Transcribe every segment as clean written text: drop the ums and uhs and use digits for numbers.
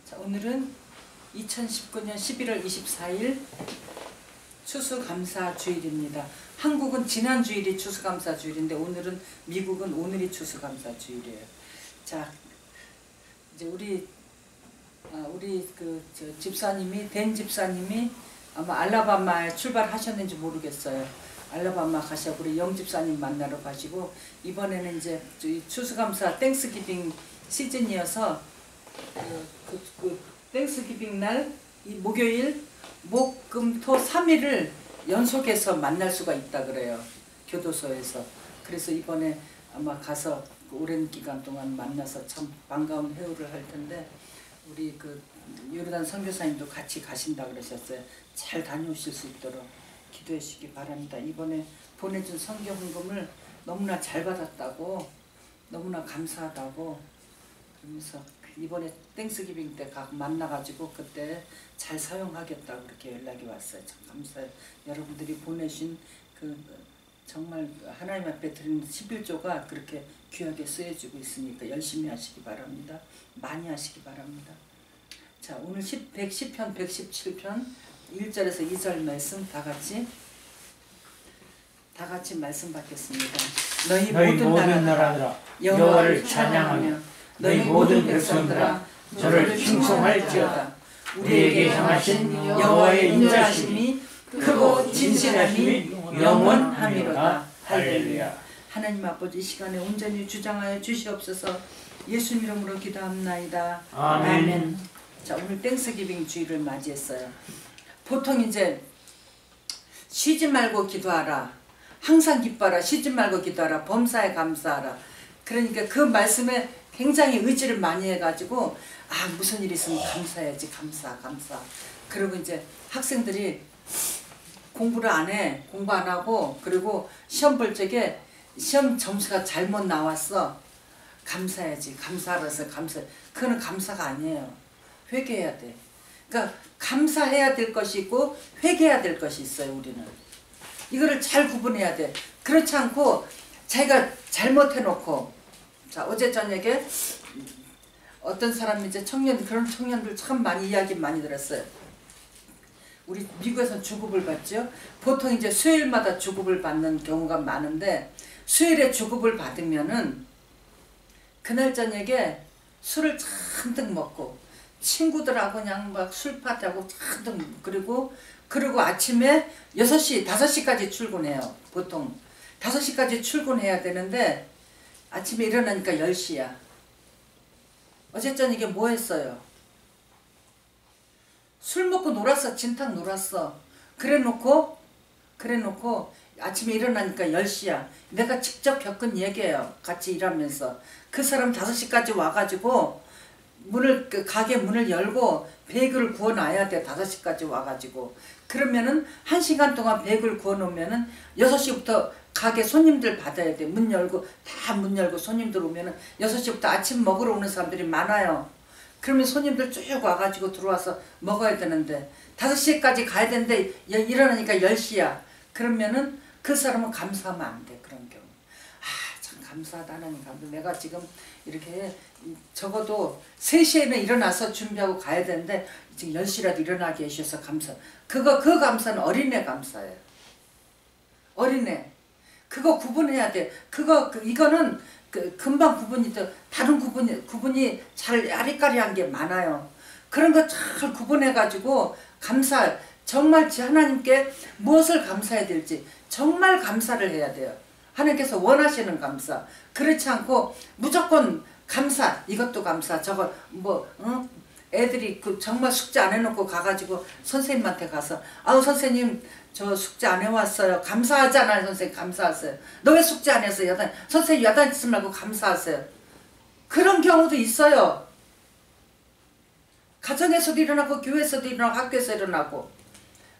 자, 오늘은 2019년 11월 24일 추수감사주일입니다. 한국은 지난 주일이 추수감사주일인데 오늘은 미국은 오늘이 추수감사주일이에요. 자, 이제 우리 집사님이 댄 집사님이 아마 알라바마에 출발하셨는지 모르겠어요. 알라바마 가셔서 우리 영 집사님 만나러 가시고, 이번에는 이제 추수감사 땡스기빙 시즌이어서 땡스기빙 날 이 목요일 목, 금, 토 3일을 연속해서 만날 수가 있다 그래요, 교도소에서. 그래서 이번에 아마 가서 오랜 기간 동안 만나서 참 반가운 회유를 할 텐데, 우리 요르단 선교사님도 같이 가신다 그러셨어요. 잘 다녀오실 수 있도록 기도해 주시기 바랍니다. 이번에 보내준 선교 헌금을 너무나 잘 받았다고, 너무나 감사하다고 그러면서 이번에 땡스기빙 때 만나가지고 그때 잘 사용하겠다고 그렇게 연락이 왔어요. 참 감사해요. 여러분들이 보내신 정말 하나님 앞에 드리는 11조가 그렇게 귀하게 쓰여지고 있으니까 열심히 하시기 바랍니다. 많이 하시기 바랍니다. 자, 오늘 110편 117편 1절에서 2절 말씀 다 같이 말씀 받겠습니다. 너희 모든 나라들아 여호와를 찬양하며 너희 모든 백성들아 저를 충성할지어다. 우리에게 향하신 여호와의 인자심이 크고 진실하심이 영원함이로다. 할렐루야. 하나님 아버지, 이 시간에 온전히 주장하여 주시옵소서. 예수 이름으로 기도합나이다. 아멘. 자, 오늘 땡스기빙 주일을 맞이했어요. 보통 이제 쉬지 말고 기도하라, 항상 기뻐하라, 쉬지 말고 기도하라, 범사에 감사하라. 그러니까 그 말씀에 굉장히 의지를 많이 해가지고, 무슨 일이 있으면 감사해야지, 감사. 그리고 이제 학생들이 공부를 안 해, 공부 안 하고, 그리고 시험 볼 적에 시험 점수가 잘못 나왔어, 감사해야지, 감사하라서 감사. 그거는 감사가 아니에요. 회개해야 돼. 그러니까 감사해야 될 것이 있고 회개해야 될 것이 있어요. 우리는 이거를 잘 구분해야 돼. 그렇지 않고 자기가 잘못해놓고, 자, 어제 저녁에 어떤 사람이 이제 그런 청년들 참 많이 이야기 많이 들었어요. 우리 미국에서는 주급을 받죠. 보통 이제 수요일마다 주급을 받는 경우가 많은데, 수요일에 주급을 받으면은 그날 저녁에 술을 잔뜩 먹고 친구들하고 그냥 막 술 파티하고 잔뜩, 그리고 아침에 6시, 5시까지 출근해요. 보통 5시까지 출근해야 되는데 아침에 일어나니까 10시야. 어제 저녁에 뭐 했어요? 술 먹고 놀았어. 진탕 놀았어. 그래 놓고 아침에 일어나니까 10시야. 내가 직접 겪은 얘기예요. 같이 일하면서. 그 사람 5시까지 와가지고 가게 문을 열고 베이글을 구워놔야 돼. 5시까지 와가지고. 그러면은 1시간 동안 베이글 구워놓으면은 6시부터 가게 손님들 받아야 돼. 문 열고 손님들 오면은 6시부터 아침 먹으러 오는 사람들이 많아요. 그러면 손님들 쭉 와가지고 들어와서 먹어야 되는데 5시까지 가야 되는데 일어나니까 10시야. 그러면은 그 사람은 감사하면 안 돼. 그런 경우. 참 감사하다. 하나님 감사. 내가 지금 이렇게 적어도 3시에는 일어나서 준비하고 가야 되는데 지금 10시라도 일어나게 해주셔서 감사. 그 감사는 어린애 감사예요. 어린애. 그거 구분해야 돼. 이거는 금방 구분이 돼. 다른 구분이 잘 아리까리한 게 많아요. 그런 거 잘 구분해가지고 정말 하나님께 무엇을 감사해야 될지 정말 감사를 해야 돼요. 하나님께서 원하시는 감사. 그렇지 않고 무조건 감사, 이것도 감사, 저거 애들이 정말 숙제 안 해놓고 가가지고 선생님한테 가서 선생님 저 숙제 안 해왔어요. 감사하잖아요. 선생님 감사하세요. 너 왜 숙제 안 했어요? 선생님 야단치지 말고 감사하세요. 그런 경우도 있어요. 가정에서도 일어나고 교회에서도 일어나고 학교에서 일어나고.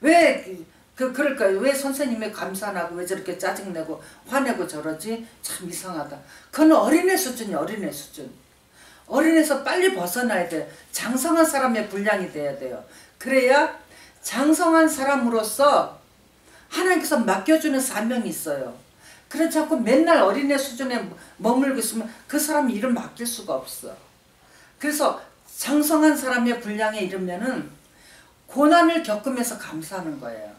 왜 그럴까요? 왜 선생님이 감사 안 하고 왜 저렇게 짜증내고 화내고 저러지? 참 이상하다. 그건 어린애 수준이야. 어린애 수준. 어린애에서 빨리 벗어나야 돼. 장성한 사람의 분량이 돼야 돼요. 그래야 장성한 사람으로서 하나님께서 맡겨주는 사명이 있어요. 그렇지 않고 맨날 어린애 수준에 머물고 있으면 그 사람 일을 맡길 수가 없어. 그래서 장성한 사람의 분량에 이르면은 고난을 겪으면서 감사하는 거예요.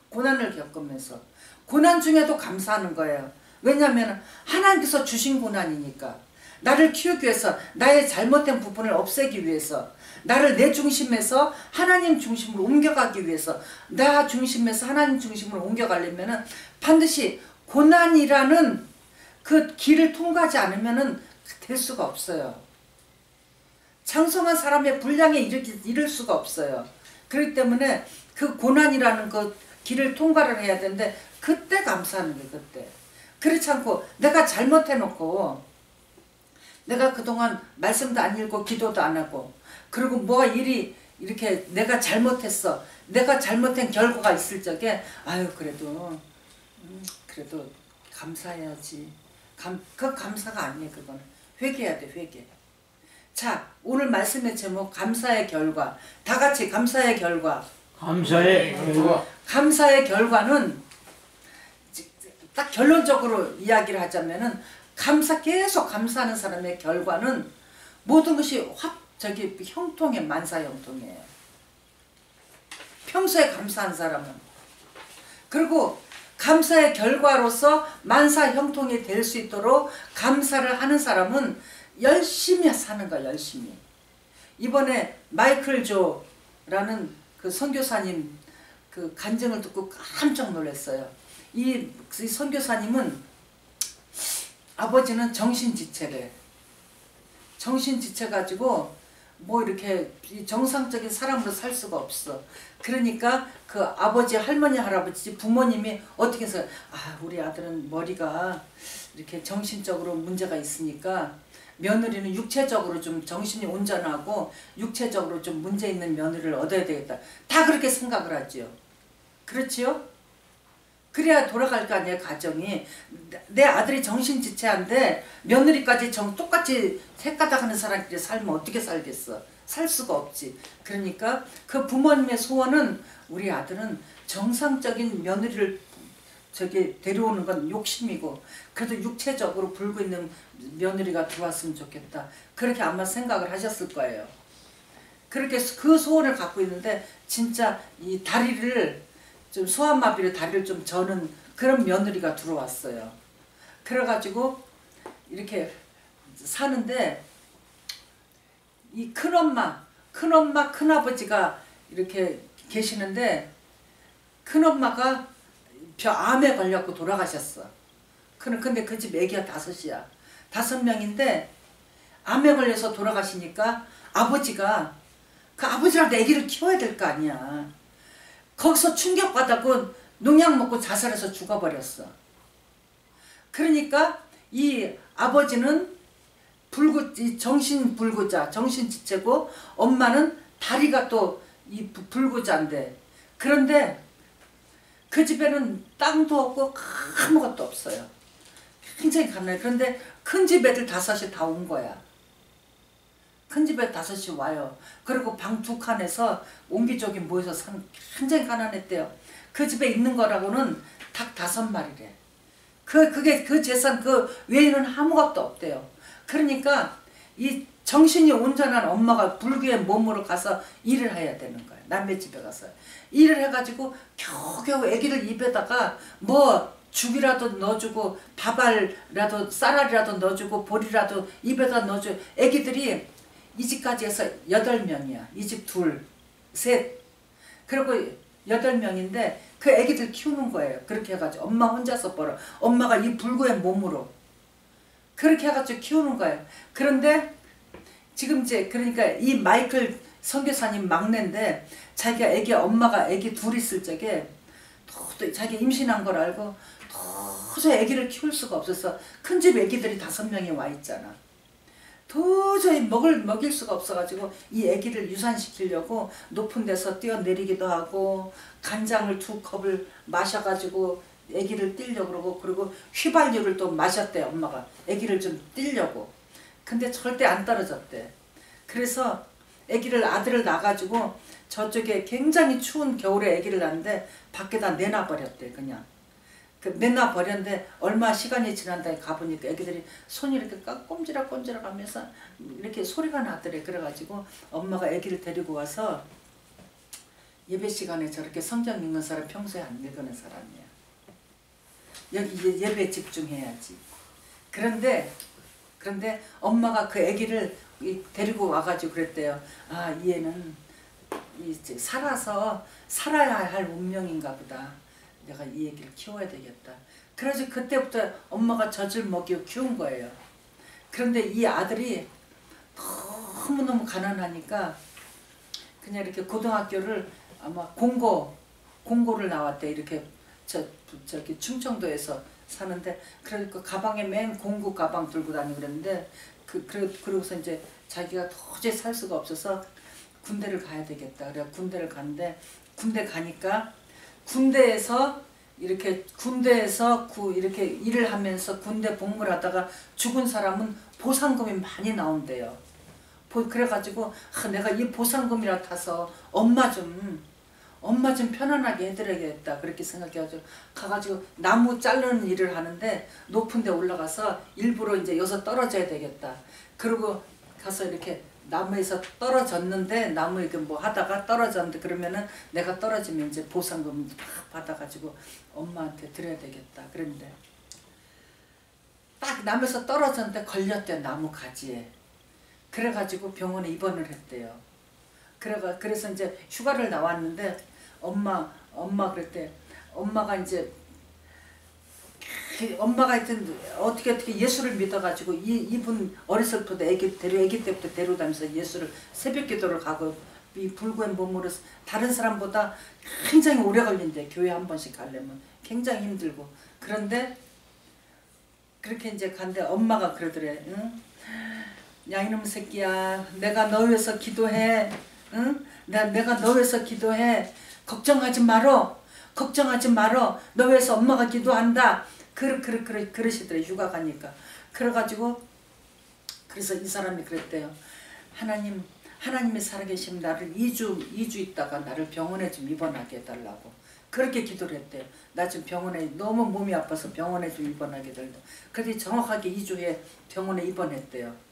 고난을 겪으면서. 고난 중에도 감사하는 거예요. 왜냐하면 하나님께서 주신 고난이니까. 나를 키우기 위해서, 나의 잘못된 부분을 없애기 위해서, 나를 내 중심에서 하나님 중심으로 옮겨가기 위해서, 나 중심에서 하나님 중심으로 옮겨가려면 반드시 고난이라는 그 길을 통과하지 않으면 될 수가 없어요. 장성한 사람의 분량에 이를 수가 없어요. 그렇기 때문에 그 고난이라는 그 길을 통과를 해야 되는데 그때 감사하는 거예요. 그때. 그렇지 않고 내가 잘못해놓고 내가 그동안 말씀도 안 읽고 기도도 안 하고 그리고 뭐가 일이 이렇게 내가 잘못했어. 내가 잘못한 결과가 있을 적에 아유 그래도 감사해야지. 그 감사가 아니에요. 그거는 회개해야 돼. 회개. 자, 오늘 말씀의 제목 감사의 결과. 다 같이 감사의 결과. 감사의 결과. 감사의 결과는 딱 결론적으로 이야기를 하자면은 계속 감사하는 사람의 결과는 모든 것이 형통해. 만사 형통해요. 평소에 감사한 사람은. 그리고 감사의 결과로서 만사 형통이 될 수 있도록 감사를 하는 사람은 열심히 사는 거야. 열심히. 이번에 마이클 조라는 그 선교사님 그 간증을 듣고 깜짝 놀랐어요. 이 선교사님은 아버지는 정신지체래. 정신지체 가지고 뭐 이렇게 정상적인 사람으로 살 수가 없어. 그러니까 그 아버지, 할머니, 할아버지, 부모님이 어떻게 해서 우리 아들은 머리가 이렇게 정신적으로 문제가 있으니까 며느리는 육체적으로 좀 정신이 온전하고 육체적으로 좀 문제 있는 며느리를 얻어야 되겠다. 다 그렇게 생각을 하지요. 그렇지요? 그래야 돌아갈 거 아니에요. 가정이. 내 아들이 정신지체한데 며느리까지 똑같이 색가닥 하는 사람끼리 살면 어떻게 살겠어. 살 수가 없지. 그러니까 그 부모님의 소원은 우리 아들은 정상적인 며느리를 데려오는 건 욕심이고 그래도 육체적으로 불고 있는 며느리가 들어왔으면 좋겠다. 그렇게 아마 생각을 하셨을 거예요. 그렇게 그 소원을 갖고 있는데 진짜 이 다리를 좀 소아마비로 다리를 좀 저는 그런 며느리가 들어왔어요. 그래가지고 이렇게 사는데 이 큰엄마, 큰아버지가 이렇게 계시는데 큰엄마가 암에 걸려서 돌아가셨어. 근데 그 집 애기가 5이야. 5명인데 암에 걸려서 돌아가시니까 아버지가 그 아버지랑 애기를 키워야 될 거 아니야. 거기서 충격받았고 농약 먹고 자살해서 죽어버렸어. 그러니까 이 아버지는 정신불구자, 정신지체고 엄마는 다리가 또 불구자인데 그런데 그 집에는 땅도 없고 아무것도 없어요. 굉장히 가난해. 그런데 큰 집 애들 5이 다 온 거야. 큰 집에 5이 와요. 그리고 방 2칸에서 옹기종기 모여서 사는 굉장히 가난했대요. 그 집에 있는 거라고는 닭 5마리래. 그 재산 그 외에는 아무것도 없대요. 그러니까 이 정신이 온전한 엄마가 불교의 몸으로 가서 일을 해야 되는 거예요. 남의 집에 가서. 일을 해가지고 겨우겨우 애기를 입에다가 뭐 죽이라도 넣어주고 밥알이라도 쌀알이라도 넣어주고 보리라도 입에다 넣어주고 애기들이 이 집까지 해서 8명이야. 이 집 2, 3 그리고 8명인데 그 애기들 키우는 거예요. 그렇게 해가지고 엄마 혼자서 벌어. 엄마가 이 불구의 몸으로 그렇게 해가지고 키우는 거예요. 그런데 지금 이제 그러니까 이 마이클 선교사님 막내인데 자기가 엄마가 애기 2 있을 적에 도저히 자기 임신한 걸 알고 도저히 애기를 키울 수가 없어서 큰 집 애기들이 5명이 와 있잖아. 도저히 먹일 수가 없어가지고 이 애기를 유산시키려고 높은 데서 뛰어내리기도 하고 간장을 2컵을 마셔가지고 애기를 띄려고 그러고 그리고 휘발유를 또 마셨대. 엄마가 애기를 좀 띄려고. 근데 절대 안 떨어졌대. 그래서 아들을 낳아가지고 저쪽에 굉장히 추운 겨울에 아기를 낳는데 밖에다 내놔버렸대. 그냥 내놔 버렸는데 얼마 시간이 지난 다음에 가보니까 애기들이 손이 이렇게 꼼지락꼼지락 하면서 이렇게 소리가 나더래. 그래가지고 엄마가 애기를 데리고 와서 예배 시간에 저렇게 성경 읽는 사람 평소에 안 읽는 사람이야. 여기 이제 예배에 집중해야지. 그런데 엄마가 그 애기를 데리고 와가지고 그랬대요. 아, 이 애는 이제 살아야 할 운명인가 보다. 내가 이 애기를 키워야 되겠다. 그래서 그때부터 엄마가 젖을 먹이고 키운 거예요. 그런데 이 아들이 너무너무 가난하니까 그냥 이렇게 고등학교를 아마 공고를 나왔대. 이렇게 저기 충청도에서 사는데, 그러니까 가방에 맨 공구 가방 들고 다니고 그랬는데, 그러고서 이제 자기가 도저히 살 수가 없어서 군대를 가야 되겠다. 그래 군대를 갔는데, 군대 가니까 군대에서 이렇게 일을 하면서 군대 복무를 하다가 죽은 사람은 보상금이 많이 나온대요. 그래가지고 내가 이 보상금이라 타서 엄마 좀 편안하게 해드려야겠다 그렇게 생각해가지고 가가지고 나무 자르는 일을 하는데, 높은 데 올라가서 일부러 이제 여기서 떨어져야 되겠다. 그리고 가서 이렇게 나무에서 떨어졌는데, 나무 이렇게 뭐 하다가 떨어졌는데, 그러면은 내가 떨어지면 이제 보상금 팍 받아가지고 엄마한테 드려야 되겠다. 그랬는데 딱 나무에서 떨어졌는데 걸렸대, 나무 가지에. 그래가지고 병원에 입원을 했대요. 그래서 이제 휴가를 나왔는데 엄마 그랬대. 엄마가 하여튼 어떻게 예수를 믿어가지고 이분 어렸을 때부터 애기 때부터 데려다니면서 예수를 새벽 기도를 가고, 이 불구의 몸으로 다른 사람보다 굉장히 오래 걸린대. 교회 한 번씩 가려면 굉장히 힘들고. 그런데 그렇게 이제 간데 엄마가 그러더래. 응? 야, 이놈 새끼야, 내가 너 위해서 기도해. 응? 내가 너 위해서 기도해. 걱정하지 말어. 너 위해서 엄마가 기도한다. 그러시더래, 휴가 가니까. 그래서 이 사람이 그랬대요. 하나님이 살아계시면 나를 2주 있다가 나를 병원에 좀 입원하게 해달라고. 그렇게 기도를 했대요. 나 지금 병원에 너무 몸이 아파서 병원에 좀 입원하게 해달라고. 그래서 정확하게 2주 후에 병원에 입원했대요.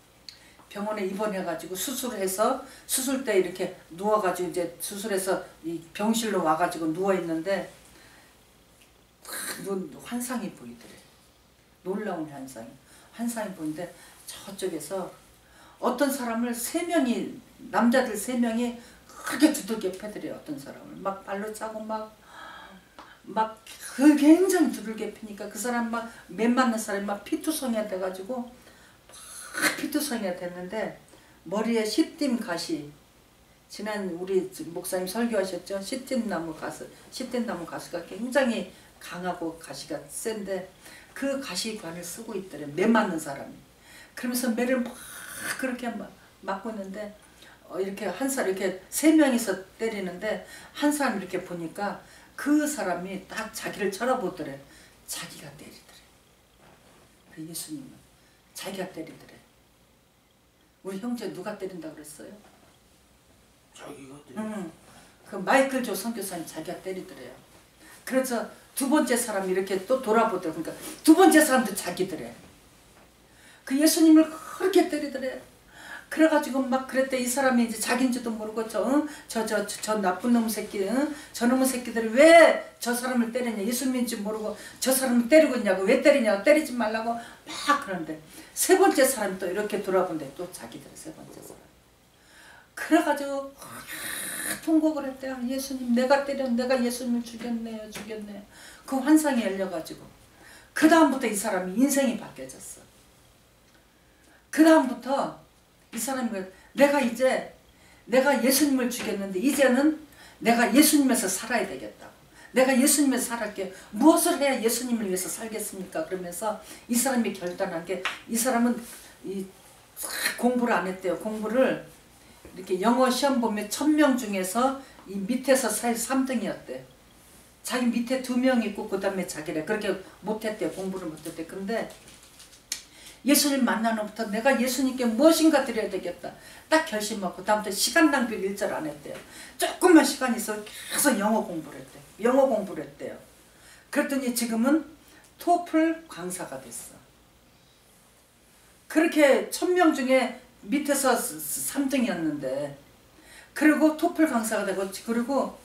병원에 입원해가지고 수술해서, 수술 때 이렇게 누워가지고 이제 수술해서 이 병실로 와가지고 누워있는데 환상이 보이더래. 놀라운 환상이 보이는데, 저쪽에서 어떤 사람을 남자들 3명이 크게 두들겨 패더래. 어떤 사람을 막 발로 차고 굉장히 두들겨 패니까 그 사람 맨 맞는 사람이 피투성이가 돼가지고 피투성이가 됐는데, 머리에 시딤 가시, 지난 우리 목사님 설교하셨죠? 시딤나무 가시가 굉장히 강하고 가시가 센데, 그 가시관을 쓰고 있더래, 매 맞는 사람이. 그러면서 매를 그렇게 맞고 있는데, 이렇게 한 사람, 이렇게 3명이서 때리는데, 한 사람 이렇게 보니까 그 사람이 딱 자기를 쳐다보더래. 자기가 때리더래. 그 예수님은 자기가 때리더래. 우리 형제 누가 때린다 그랬어요? 자기가 때린다. 그 마이클 조 선교사님 자기가 때리더래요. 그래서 두 번째 사람이 이렇게 또 돌아보더래요. 그러니까 두 번째 사람도 자기더래. 그 예수님을 그렇게 때리더래. 그래가지고 막 그랬대. 이 사람이 이제 자기인지도 모르고 저 나쁜 놈 새끼, 저놈의 새끼들이 왜 저 사람을 때리냐, 예수님인지 모르고 저 사람을 때리고 있냐고, 왜 때리냐고, 때리지 말라고 막 그러는데, 세 번째 사람이 또 이렇게 돌아본데 또 자기들의 세 번째 사람. 그래가지고 통곡을 했대요. 예수님, 내가 예수님을 죽였네요. 그 환상이 열려가지고 그 다음부터 이 사람이 인생이 바뀌어졌어. 그 다음부터 이 사람이 내가 예수님을 죽였는데 이제는 내가 예수님에서 살아야 되겠다. 내가 예수님에서 살았게 무엇을 해야 예수님을 위해서 살겠습니까? 그러면서 이 사람이 결단한 게, 이 사람은 공부를 안 했대요. 공부를 이렇게 영어 시험 보면 1000명 중에서 이 밑에서 3등이었대. 자기 밑에 2명 있고 그 다음에 자기래. 그렇게 못했대요. 공부를 못했대. 근데 예수님 만난 후부터 내가 예수님께 무엇인가 드려야 되겠다. 딱 결심하고 다음부터 시간 낭비를 일절 안 했대요. 조금만 시간이 있어 계속 영어 공부를 했대요. 그랬더니 지금은 토플 강사가 됐어. 그렇게 1000명 중에 밑에서 3등이었는데 그리고 토플 강사가 되고 그리고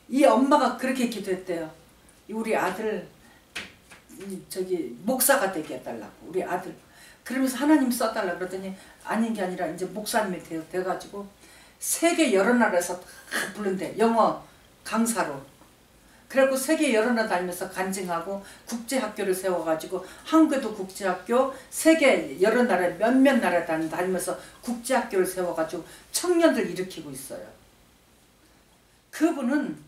이 엄마가 그렇게 기도했대요. 우리 아들 저기 목사가 되게 해달라고 우리 아들. 그러면서 하나님 써달라 그러더니 아닌 게 아니라 이제 목사님이 돼가지고 세계 여러 나라에서 다 부른대. 영어 강사로. 그래갖고 세계 여러 나라 다니면서 간증하고 국제학교를 세워가지고 한국에도 국제학교, 세계 여러 나라 몇몇 나라 다니면서 국제학교를 세워가지고 청년들 일으키고 있어요. 그분은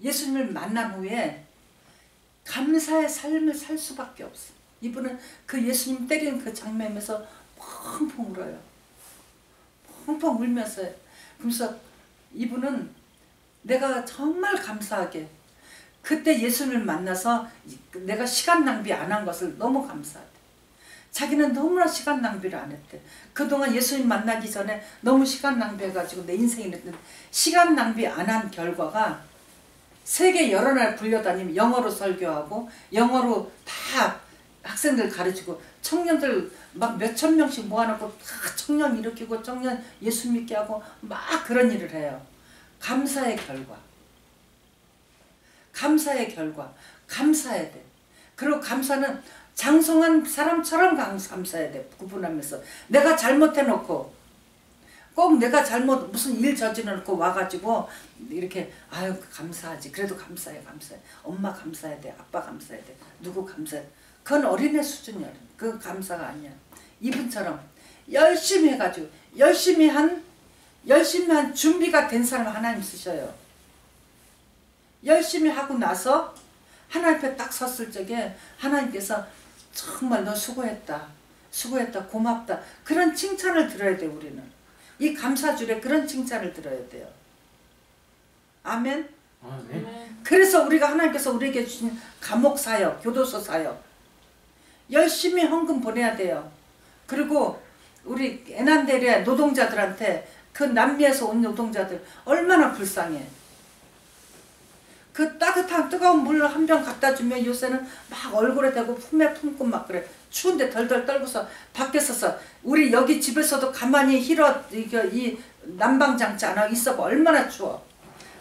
예수님을 만난 후에 감사의 삶을 살 수밖에 없어. 이분은 그 예수님 때리는 그 장면에서 펑펑 울어요. 펑펑 울면서. 그러면서 이분은 내가 정말 감사하게 그때 예수님을 만나서 내가 시간 낭비 안 한 것을 너무 감사하대. 자기는 너무나 시간 낭비를 안 했대. 그동안 예수님 만나기 전에 너무 시간 낭비해가지고 내 인생이 이랬는데 시간 낭비 안 한 결과가 세계 여러 나라 불려다니면 영어로 설교하고 영어로 다 학생들 가르치고 청년들 막 몇천 명씩 모아놓고 다 청년 일으키고 청년 예수 믿게 하고 막 그런 일을 해요. 감사의 결과. 감사의 결과. 감사해야 돼. 그리고 감사는 장성한 사람처럼 감사해야 돼. 구분하면서. 내가 잘못해놓고 꼭 내가 잘못 무슨 일 저질러놓고 와가지고 이렇게 아유 감사하지. 그래도 감사해. 엄마 감사해야 돼. 아빠 감사해야 돼. 누구 감사해. 그건 어린애 수준이야. 그건 감사가 아니야. 이분처럼 열심히 해가지고 열심히 한 준비가 된 사람 하나님 쓰셔요. 열심히 하고 나서 하나님 앞에 딱 섰을 적에 하나님께서 정말 너 수고했다. 고맙다. 그런 칭찬을 들어야 돼. 우리는. 이 감사줄에 그런 칭찬을 들어야 돼요. 아멘? 아멘. 그래서 우리가 하나님께서 우리에게 주신 감옥 사역, 교도소 사역 열심히 헌금 보내야 돼요. 그리고 우리 에난데리아 노동자들한테 그 남미에서 온 노동자들 얼마나 불쌍해. 그 따뜻한 뜨거운 물 한 병 갖다 주면 요새는 막 얼굴에 대고 품에 품고 막 그래. 추운데 덜덜 떨고서 밖에 서서 우리 여기 집에서도 가만히 이 난방장치 안 하고 있어봐. 얼마나 추워.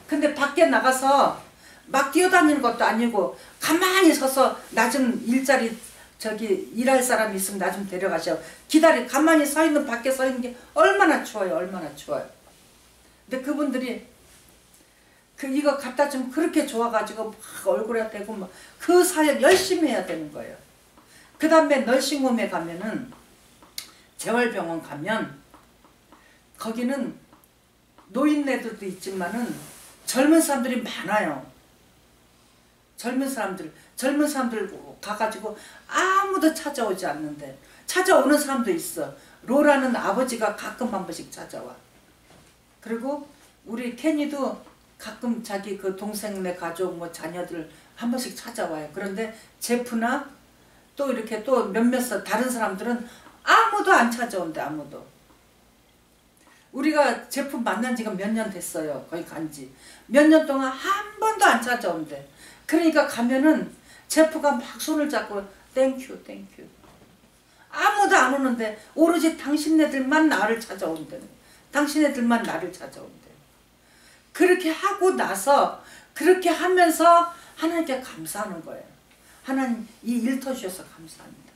근데 밖에 나가서 막 뛰어다니는 것도 아니고 가만히 서서 나 좀 일자리 저기 일할 사람이 있으면 나 좀 데려가셔. 가만히 서 있는 밖에 서 있는 게 얼마나 추워요. 얼마나 추워요. 근데 그분들이 이거 갖다 주면 그렇게 좋아가지고 막 얼굴에 대고 막 그 사역 열심히 해야 되는 거예요. 그 다음에 널싱홈에 가면은 재활병원 가면 거기는 노인네들도 있지만은 젊은 사람들이 많아요. 젊은 사람들 가가지고 아무도 찾아오지 않는데 찾아오는 사람도 있어. 로라는 아버지가 가끔 한 번씩 찾아와. 그리고 우리 케니도 가끔 자기 그 동생네 가족 뭐 자녀들 한 번씩 찾아와요. 그런데 제프나 또 이렇게 또 몇몇 다른 사람들은 아무도 안 찾아온대. 아무도. 우리가 제프 만난 지가 몇 년 됐어요. 거기 간지. 몇 년 동안 한 번도 안 찾아온대. 그러니까 가면은 제프가 막 손을 잡고 땡큐. 아무도 안 오는데 오로지 당신네들만 나를 찾아온대. 당신네들만 나를 찾아온대. 그렇게 하고 나서 그렇게 하면서 하나님께 감사하는 거예요. 하나님 이 일터 주셔서 감사합니다.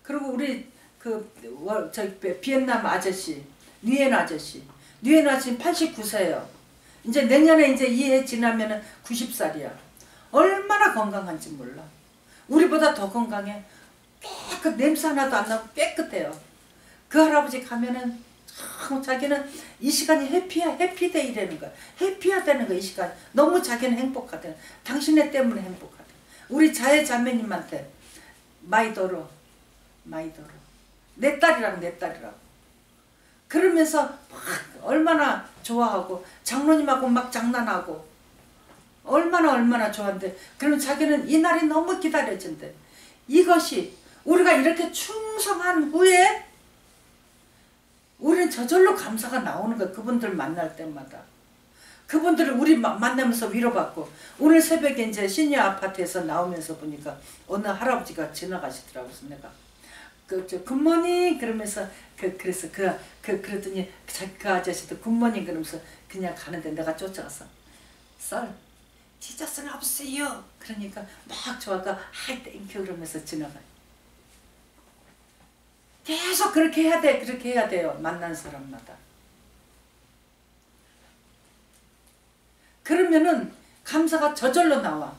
그리고 우리 비엔남 아저씨, 뉴엔 아저씨 89세예요. 이제 내년에 이제 2해 지나면은 90살이야. 얼마나 건강한지 몰라. 우리보다 더 건강해. 깨끗 냄새 하나도 안 나고 깨끗해요. 그 할아버지 가면은 자기는 이 시간이 해피데이라는 거야. 해피해야 되는 거야. 이 시간 너무 자기는 행복하대. 당신네 때문에 행복하대. 우리 자매님한테 마이도로 내 딸이라고 그러면서 막 얼마나 좋아하고 장로님하고 막 장난하고 얼마나 좋아한대. 그러면 자기는 이 날이 너무 기다려진대. 이것이 우리가 이렇게 충성한 후에 우리는 저절로 감사가 나오는 거야. 그분들 만날 때마다. 그분들을 우리 만나면서 위로받고 오늘 새벽에 이제 시니어 아파트에서 나오면서 보니까 어느 할아버지가 지나가시더라고요. 그래서 내가 굿모닝 그러면서 그래서 그랬더니 그 아저씨도 굿모닝 그러면서 그냥 가는데 내가 쫓아가서 썰 지저스는 없어요. 그러니까 막 좋아가 하이 땡큐 그러면서 지나가요. 계속 그렇게 해야 돼. 그렇게 해야 돼요. 만난 사람마다. 그러면은 감사가 저절로 나와.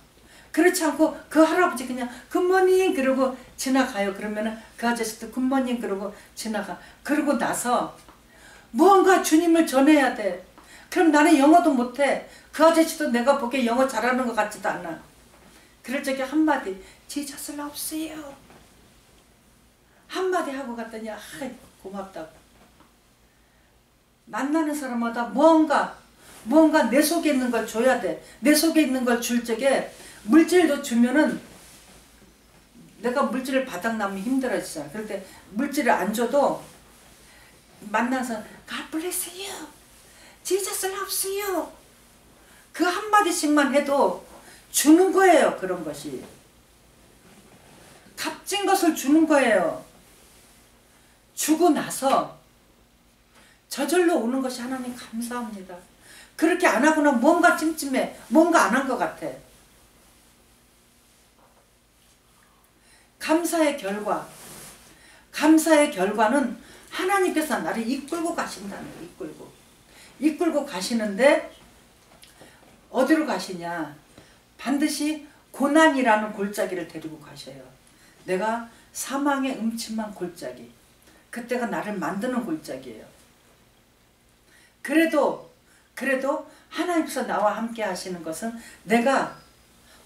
그렇지 않고 그 할아버지 그냥 굿모닝 그러고 지나가요. 그러면은 그 아저씨도 굿모닝 그러고 지나가. 그러고 나서 무언가 주님을 전해야 돼. 그럼 나는 영어도 못해. 그 아저씨도 내가 보기에 영어 잘하는 것 같지도 않아. 그럴 적에 한마디 지저스 러브스요 한마디 하고 갔더니 고맙다고. 만나는 사람마다 뭔가 내 속에 있는 걸 줘야 돼. 내 속에 있는 걸 줄 적에 물질도 주면은 내가 물질을 바닥나면 힘들어지잖아. 그럴 때 물질을 안 줘도 만나서 God bless you, Jesus loves you 그 한마디씩만 해도 주는 거예요. 그런 것이 값진 것을 주는 거예요. 주고 나서 저절로 오는 것이 하나님 감사합니다. 그렇게 안 하거나 뭔가 찜찜해. 뭔가 안 한 것 같아. 감사의 결과는 하나님께서 나를 이끌고 가신다는 거예요. 이끌고 가시는데 어디로 가시냐. 반드시 고난이라는 골짜기를 데리고 가셔요. 내가 사망의 음침한 골짜기. 그때가 나를 만드는 골짜기예요. 그래도 하나님께서 나와 함께 하시는 것은 내가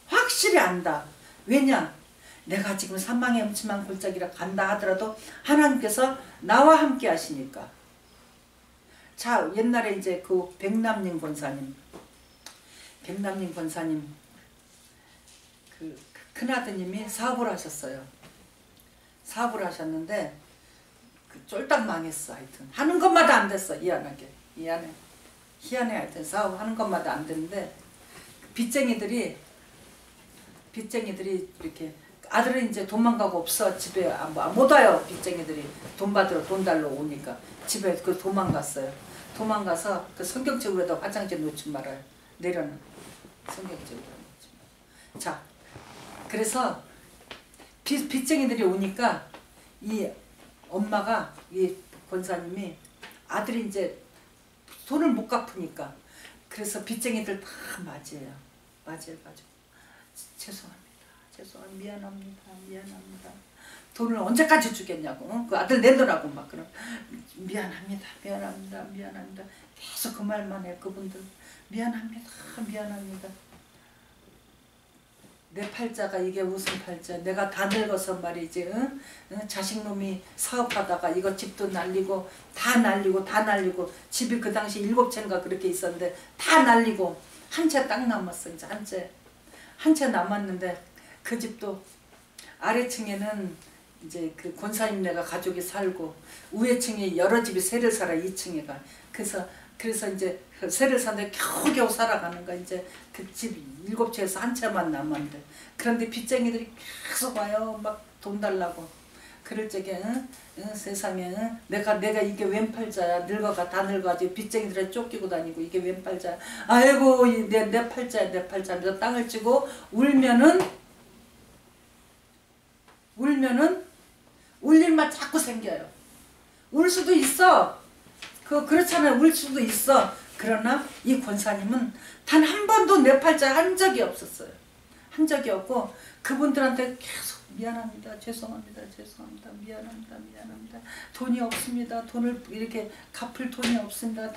확실히 안다. 왜냐? 내가 지금 사망의 음침한 골짜기를 간다 하더라도 하나님께서 나와 함께 하시니까. 자, 옛날에 이제 그 백남님 권사님 그 큰아드님이 사업을 하셨어요. 사업을 하셨는데 그 쫄딱 망했어. 하여튼 하는 것마다 안 됐어. 희한해. 하여튼 사업하는 것마다 안 되는데 빚쟁이들이 이렇게 아들은 이제 도망가고 없어. 집에 못 와요. 빚쟁이들이 돈 받으러 돈 달러 오니까 집에 그 도망갔어요. 도망가서 그 성경책으로도 화장실 놓지 말아요. 내려는 성경책으로 놓지 말아요. 자, 그래서 빚쟁이들이 오니까 이 엄마가 이 권사님이 아들이 이제 돈을 못 갚으니까 그래서 빚쟁이들 다 맞아요. 죄송합니다. 미안합니다. 돈을 언제까지 주겠냐고. 그 아들 내놓으라고 막 그럼 미안합니다. 계속 그 말만 해. 그분들 미안합니다. 내 팔자가 이게 무슨 팔자. 내가 다 늙어서 말이지. 응? 자식놈이 사업하다가 이거 집도 날리고 다 날리고 집이 그 당시 7채인가 그렇게 있었는데 다 날리고 한 채 딱 남았어. 이제 한 채 남았는데 그 집도 아래층에는 이제 그 권사님네가 가족이 살고 위에층에 여러 집이 세를 살아 2층에가. 그래서 이제 세를 사는데 겨우겨우 살아가는 거야. 이제 그 집 7채에서 한 채만 남았는데 그런데 빚쟁이들이 계속 와요. 막 돈 달라고. 그럴 적에 세상에 내가 이게 왼팔자야. 다 늙어가지고 빚쟁이들에 쫓기고 다니고 이게 왼팔자야. 아이고 내 팔자야. 하면서 땅을 치고 울면은 울 일만 자꾸 생겨요. 울 수도 있어. 그렇잖아요. 울 수도 있어. 그러나 이 권사님은 단 한 번도 내 팔자 한 적이 없었어요. 한 적이 없고 그분들한테 계속 미안합니다. 죄송합니다. 미안합니다. 돈이 없습니다. 돈을 이렇게 갚을 돈이 없습니다.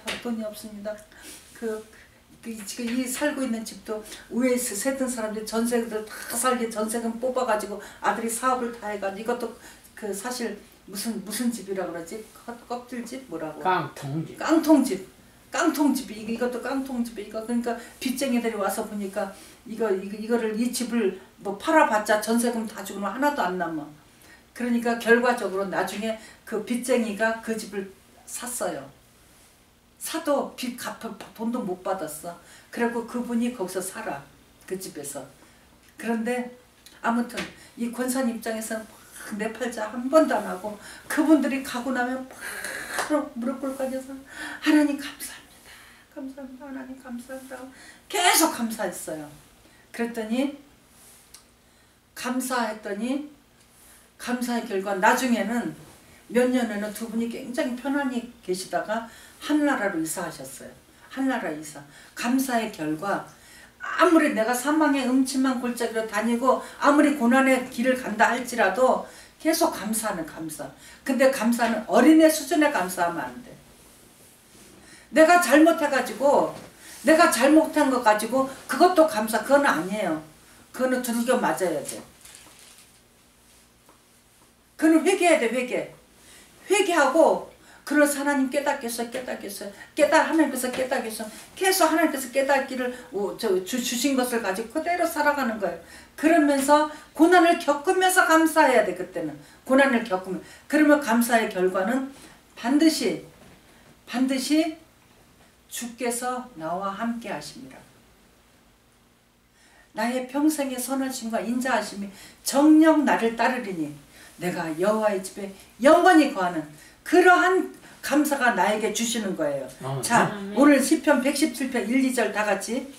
지금 이 살고 있는 집도 위에서 세든 사람들 전세들 다 살게 전세금 뽑아가지고 아들이 사업을 다 해가지고 이것도 그 사실 무슨 집이라 그러지? 껍질집 뭐라고? 깡통집이 이것도 깡통집이 이거. 그러니까 빚쟁이들이 와서 보니까 이 집을 뭐 팔아봤자 전세금 다 주고 하나도 안 남아. 그러니까 결과적으로 나중에 그 빚쟁이가 그 집을 샀어요. 사도 빚 갚을 돈도 못 받았어. 그리고 그분이 거기서 살아. 그 집에서. 그런데 아무튼 이 권사님 입장에서는 내 팔자 한 번도 안 하고 그분들이 가고 나면 바로 무릎 꿇고 앉아서 하나님 감사합니다. 감사합니다. 하나님 감사합니다. 계속 감사했어요. 그랬더니 감사의 결과 나중에는 몇 년 후에는 두 분이 굉장히 편안히 계시다가 한나라로 이사하셨어요. 한나라 이사. 감사의 결과 아무리 내가 사망의 음침한 골짜기로 다니고 아무리 고난의 길을 간다 할지라도 계속 감사하는 감사. 근데 감사는 어린애 수준의 감사하면 안 돼. 내가 잘못해가지고 내가 잘못한 것 가지고 그것도 감사. 그건 아니에요. 그거는 두들겨 맞아야 돼. 그거는 회개해야 돼. 회개하고 그래서 하나님 깨닫겠어요. 하나님께서 깨닫겠어요. 계속 하나님께서 깨닫기를 주신 것을 가지고 그대로 살아가는 거예요. 그러면서 고난을 겪으면서 감사해야 돼. 그때는 고난을 겪으면. 그러면 감사의 결과는 반드시 주께서 나와 함께 하십니다. 나의 평생의 선하심과 인자하심이 정녕 나를 따르리니 내가 여호와의 집에 영원히 거하는 그러한 감사가 나에게 주시는 거예요. 자, 오늘 시편 117편 1, 2절 다 같이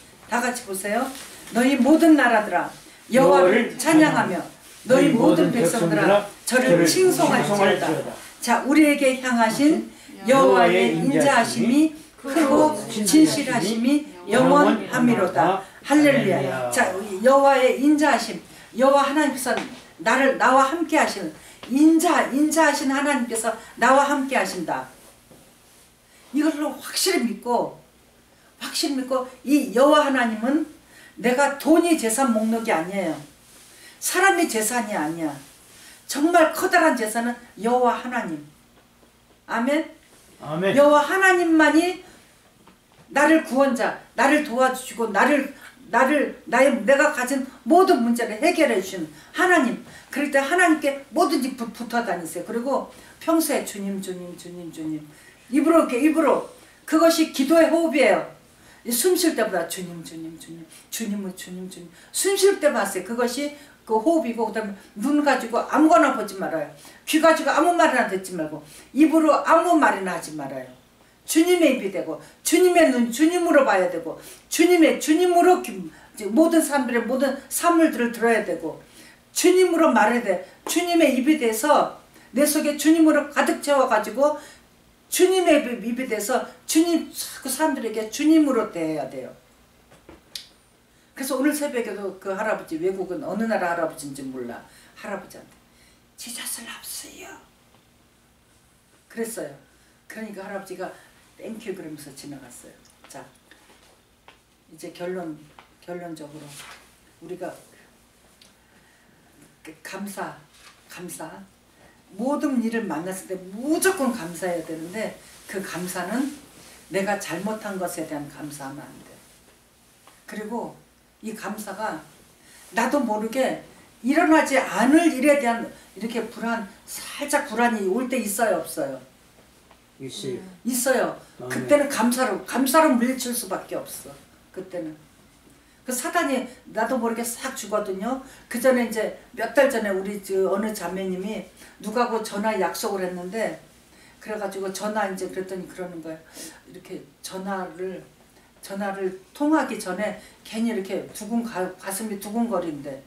보세요. 너희 모든 나라들아 여호와를 찬양하며 너희 모든 백성들아 저를 칭송할지어다. 자, 우리에게 향하신 여호와의 인자하심이 크고 진실하심이 영원함이로다. 할렐루야. 자, 여호와의 인자하심, 여호와 하나님께서 나와 함께 하시는 인자하신 하나님께서 나와 함께 하신다. 이걸로 확실히 믿고 이 여호와 하나님은 내가 돈이 재산 목록이 아니에요. 사람이 재산이 아니야. 정말 커다란 재산은 여호와 하나님. 아멘. 아멘. 여호와 하나님만이 나를 구원자, 나를 도와주시고 내가 가진 모든 문제를 해결해 주시는 하나님. 그럴 때 하나님께 뭐든지 붙어 다니세요. 그리고 평소에 주님 입으로 그것이 기도의 호흡이에요. 숨 쉴 때보다 주님을 숨 쉴 때만 하세요. 그것이 그 호흡이고, 그다음에 눈 가지고 아무거나 보지 말아요. 귀 가지고 아무 말이나 듣지 말고 입으로 아무 말이나 하지 말아요. 주님의 입이 되고 주님의 눈 주님으로 봐야 되고 주님으로 모든 사람들의 모든 사물들을 들어야 되고 주님으로 말해야 돼. 주님의 입이 돼서 내 속에 주님으로 가득 채워가지고 주님의 입이 돼서 그 사람들에게 주님으로 대해야 돼요. 그래서 오늘 새벽에도 그 할아버지, 외국은 어느 나라 할아버지인지 몰라, 할아버지한테 지저스 랍스요 그랬어요. 그러니까 할아버지가 땡큐 그러면서 지나갔어요. 자, 이제 결론적으로 우리가 감사 모든 일을 만났을 때 무조건 감사해야 되는데 그 감사는 내가 잘못한 것에 대한 감사하면 안 돼. 그리고 이 감사가 나도 모르게 일어나지 않을 일에 대한 이렇게 살짝 불안이 올 때 있어요, 없어요? 있어요. 그때는 감사로 물리칠 수밖에 없어. 그때는. 그 사단이 나도 모르게 싹 주거든요. 그 전에 이제 몇 달 전에 우리 어느 자매님이 누가하고 전화 약속을 했는데, 그래가지고 이제 그랬더니 그러는 거예요. 이렇게 전화를 통하기 전에 괜히 이렇게 가슴이 두근거린대.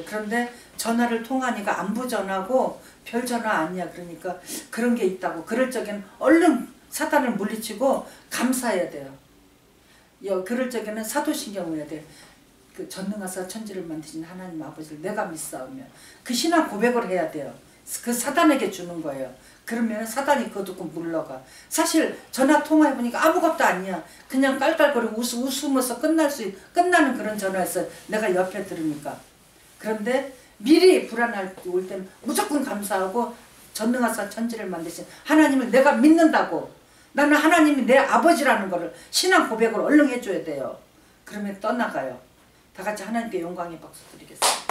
그런데 전화를 통하니까 안부 전화고 별 전화 아니야. 그러니까 그런 게 있다고. 그럴 적에는 얼른 사단을 물리치고 감사해야 돼요. 그럴 적에는 사도신경을 해야 돼. 그 전능하사 천지를 만드신 하나님 아버지를 내가 믿사오며 그 신앙 고백을 해야 돼요. 그 사단에게 주는 거예요. 그러면 사단이 그거 듣고 물러가. 사실 전화 통화해보니까 아무것도 아니야. 그냥 깔깔거리고 웃으면서 끝나는 그런 전화였어요. 내가 옆에 들으니까. 그런데 미리 불안할 때 올 때는 무조건 감사하고 전능하사 천지를 만드신 하나님을 내가 믿는다고. 나는 하나님이 내 아버지라는 거를 신앙 고백을 얼른 해줘야 돼요. 그러면 떠나가요. 다 같이 하나님께 영광의 박수 드리겠습니다.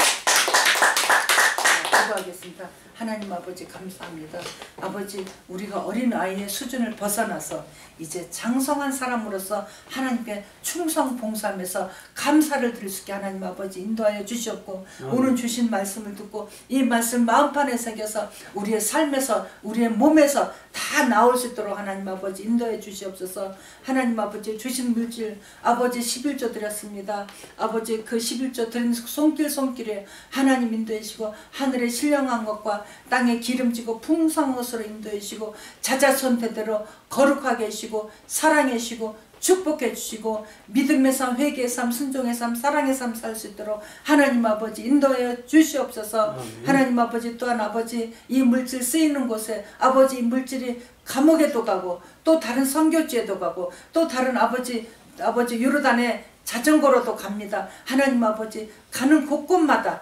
기도하겠습니다. 하나님 아버지 감사합니다. 아버지 우리가 어린아이의 수준을 벗어나서 이제 장성한 사람으로서 하나님께 충성 봉사하면서 감사를 드릴 수 있게 하나님 아버지 인도하여 주시옵고 오늘 주신 말씀을 듣고 이 말씀 마음판에 새겨서 우리의 삶에서 우리의 몸에서 다 나올 수 있도록 하나님 아버지 인도해 주시옵소서. 하나님 아버지 주신 물질 아버지 11조 드렸습니다. 아버지 그 11조 드린 손길에 하나님 인도해 주시고 하늘의 신령한 것과 땅에 기름지고 풍성한 것으로 인도해 주시고 자자손 대대로 거룩하게 해주시고 사랑해 주시고 축복해 주시고 믿음의 삶, 회개의 삶, 순종의 삶, 사랑의 삶 살 수 있도록 하나님 아버지 인도해 주시옵소서. 하나님 아버지 또한 아버지 이 물질 쓰이는 곳에 아버지 이 물질이 감옥에도 가고 또 다른 선교지에도 가고 또 다른 아버지 요르단에 자전거로도 갑니다. 하나님 아버지 가는 곳곳마다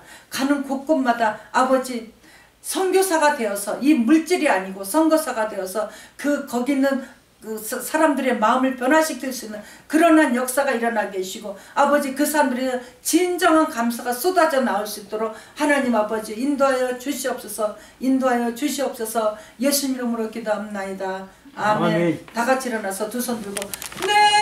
아버지 선교사가 되어서 이 물질이 아니고 선교사가 되어서 거기 있는 그 사람들의 마음을 변화시킬 수 있는 그런 한 역사가 일어나게 해주시고 아버지 그 사람들의 진정한 감사가 쏟아져 나올 수 있도록 하나님 아버지 인도하여 주시옵소서. 예수님 이름으로 기도합나이다. 아멘. 다 같이 일어나서 두 손 들고 네.